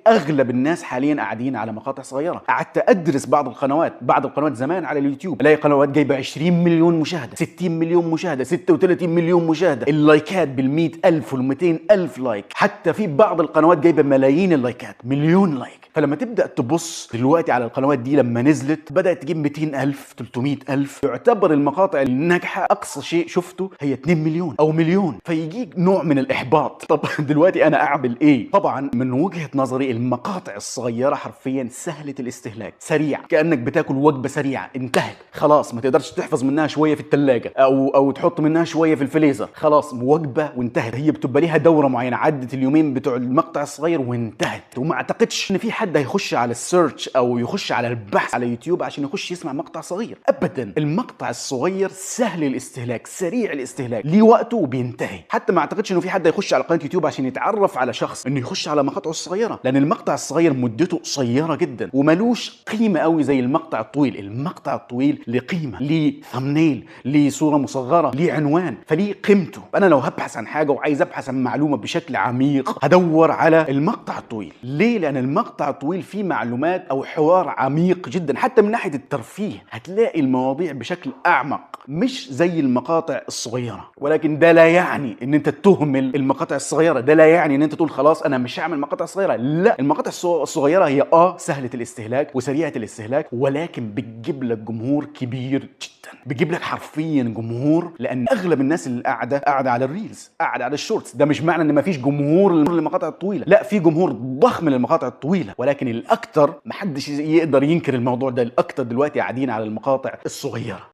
اغلب الناس حاليا قاعدين على مقاطع صغيره. قعدت ادرس بعض القنوات زمان على اليوتيوب، الاقي قنوات جايبه 20 مليون مشاهده، 60 مليون مشاهده، 36 مليون مشاهده، اللايكات بال100,000 وال200,000 لايك. حتى في بعض القنوات جايبه ملايين اللايكات، مليون لايك. فلما تبدا تبص دلوقتي على القنوات دي لما نزلت بدات تجيب 200,000 300,000، يعتبر المقاطع الناجحه اقصى شيء شفته هي 2 مليون او مليون، فيجيك نوع من الاحباط. طب دلوقتي انا اعمل ايه؟ طبعا من وجهه نظري المقاطع الصغيره حرفيا سهله الاستهلاك، سريع، كانك بتاكل وجبه سريعه انتهت خلاص، ما تقدرش تحفظ منها شويه في الثلاجه او تحط منها شويه في الفريزر، خلاص وجبه وانتهت. هي بتبقى ليها دوره معينه، عدت اليومين بتوع المقطع الصغير وانتهت. وما اعتقدش ان في حد هيخش على السيرش او يخش على البحث على يوتيوب عشان يخش يسمع مقطع صغير ابدا. المقطع الصغير سهل الاستهلاك، سريع الاستهلاك، ليه وقته وبينتهي. حتى ما اعتقدش انه في حد هيخش على قناه يوتيوب عشان يتعرف على شخص انه يخش على مقاطعه الصغيره، لان المقطع الصغير مدته قصيره جدا وملوش قيمه قوي زي المقطع الطويل. المقطع الطويل له قيمه، ليه ثمنيل، ليه صوره مصغره، ليه عنوان، فليه قيمته. انا لو هبحث عن حاجه وعايز ابحث عن معلومه بشكل عميق هدور على المقطع الطويل. ليه؟ لان المقطع الطويل فيه معلومات او حوار عميق جدا، حتى من ناحيه الترفيه هتلاقي المواضيع بشكل اعمق، مش زي المقاطع الصغيره. ولكن ده لا يعني ان انت تهمل المقاطع الصغيره، ده لا يعني ان انت تقول خلاص انا مش هعمل مقاطع صغيره. لا، المقاطع الصغيره هي سهله الاستهلاك وسريعه الاستهلاك، ولكن بتجيب لك جمهور كبير جدا، بتجيب لك حرفيا جمهور، لان اغلب الناس اللي قاعده على الريلز، قاعده على الشورتس. ده مش معنى ان ما فيش جمهور للمقاطع الطويله، لا، في جمهور ضخم للمقاطع الطويله، ولكن الاكثر محدش يقدر ينكر الموضوع ده، الاكثر دلوقتي قاعدين على المقاطع الصغيره.